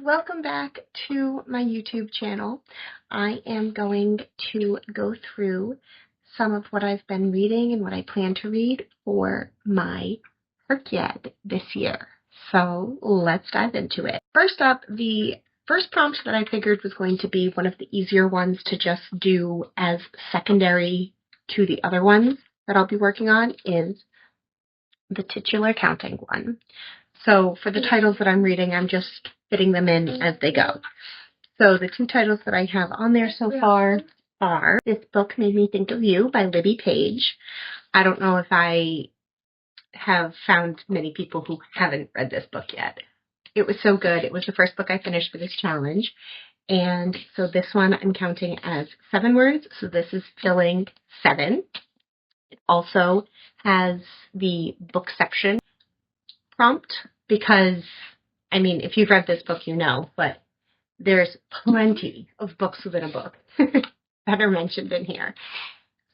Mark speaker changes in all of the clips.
Speaker 1: welcome back to my YouTube channel. I am going to go through some of what I've been reading and what I plan to read for my HRCYED this year. So let's dive into it. First up, the first prompt that I figured was going to be one of the easier ones to just do as secondary to the other ones that I'll be working on is the titular counting one. So for the titles that I'm reading, I'm just fitting them in as they go. So the two titles that I have on there so far are This Book Made Me Think of You by Libby Page. I don't know if I have found many people who haven't read this book yet. It was so good. It was the first book I finished for this challenge. And so this one I'm counting as 7 words. So this is filling 7. It also has the book section prompt because, I mean, if you've read this book, you know, but there's plenty of books within a book that are mentioned in here.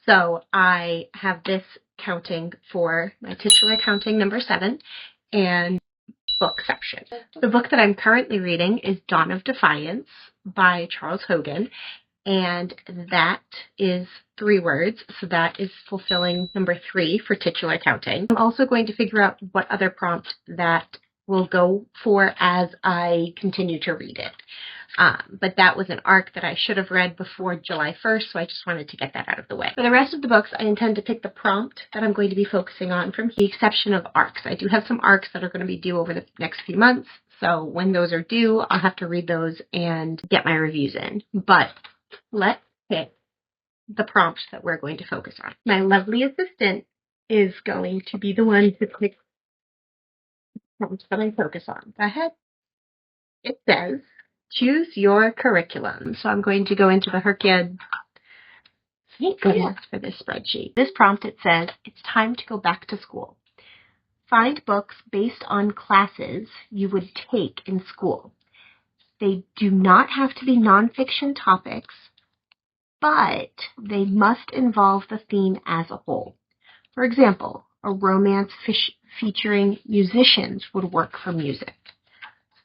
Speaker 1: So I have this counting for my titular counting number 7 and book section. The book that I'm currently reading is Dawn of Defiance by Charles Hogan, and that is 3 words, so that is fulfilling number 3 for titular counting. I'm also going to figure out what other prompt that will go for as I continue to read it. But that was an arc that I should have read before July 1st, so I just wanted to get that out of the way. For the rest of the books, I intend to pick the prompt that I'm going to be focusing on from the exception of arcs. I do have some arcs that are going to be due over the next few months, so when those are due, I'll have to read those and get my reviews in. But let's pick the prompt that we're going to focus on. My lovely assistant is going to be the one to pick the prompt that I focus on. Go ahead. It says, choose your curriculum. So I'm going to go into the HRCYED. Thank goodness for this spreadsheet. This prompt, it says, it's time to go back to school. Find books based on classes you would take in school. They do not have to be nonfiction topics, but they must involve the theme as a whole. For example, a romance featuring musicians would work for music.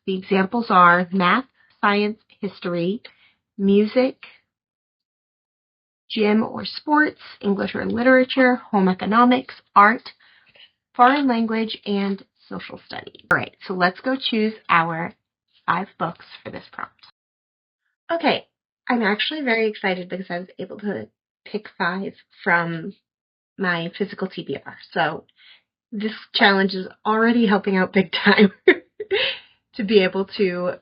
Speaker 1: The examples are math, science, history, music, gym or sports, English or literature, home economics, art, foreign language, and social studies. All right, so let's go choose our 5 books for this prompt. Okay, I'm actually very excited because I was able to pick 5 from my physical TBR. So this challenge is already helping out big time to be able to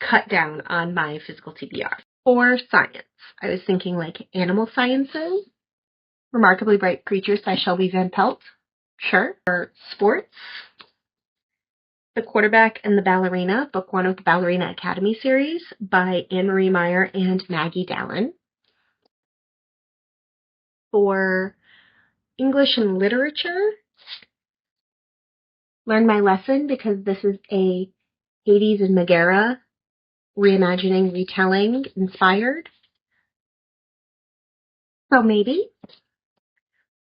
Speaker 1: cut down on my physical TBR. For science, I was thinking like Animal Sciences, Remarkably Bright Creatures by Shelby Van Pelt. Sure. For sports, The Quarterback and the Ballerina, book 1 of the Ballerina Academy series by Anne-Marie Meyer and Maggie Dallin. For English and literature, Learn My Lesson, because this is a Hades and Megara reimagining, retelling inspired. So maybe.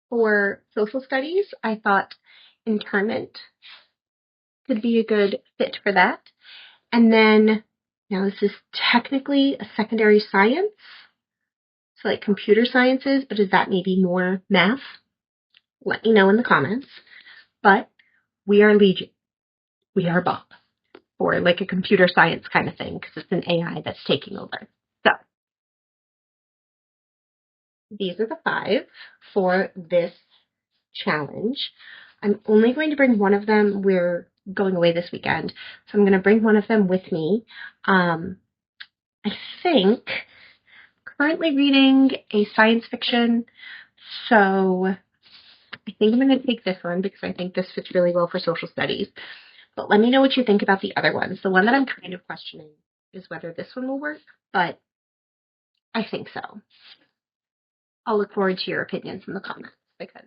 Speaker 1: For social studies, I thought internment could be a good fit for that. And then, now this is technically a secondary science, so like computer sciences, but is that maybe more math? Let me know in the comments. But We Are Legion, We Are Bob, or like a computer science kind of thing, because it's an AI that's taking over. So these are the 5 for this challenge. I'm only going to bring one of them. We're going away this weekend, so I'm going to bring one of them with me. I think currently reading a science fiction, so I think I'm going to take this one because I think this fits really well for social studies. But let me know what you think about the other ones. The one that I'm kind of questioning is whether this one will work, but I think so. I'll look forward to your opinions in the comments because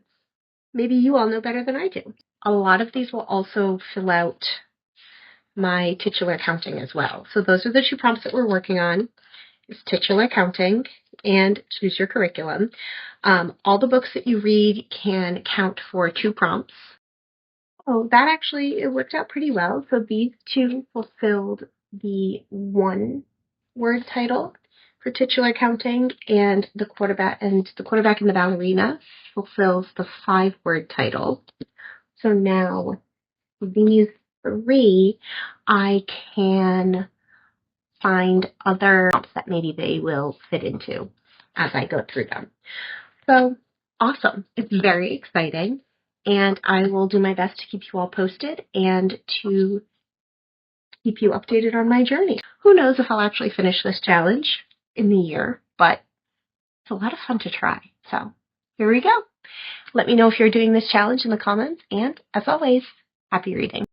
Speaker 1: maybe you all know better than I do. A lot of these will also fill out my titular counting as well. So those are the 2 prompts that we're working on, is titular counting and choose your curriculum. All the books that you read can count for 2 prompts. Oh, that actually, it worked out pretty well. So these 2 fulfilled the one-word title for titular counting, and the quarterback and the ballerina fulfills the 5-word title. So now these 3, I can find other prompts that maybe they will fit into as I go through them. So awesome. It's very exciting, and I will do my best to keep you all posted and to keep you updated on my journey. Who knows if I'll actually finish this challenge in the year, but it's a lot of fun to try. So here we go. Let me know if you're doing this challenge in the comments, and as always, happy reading.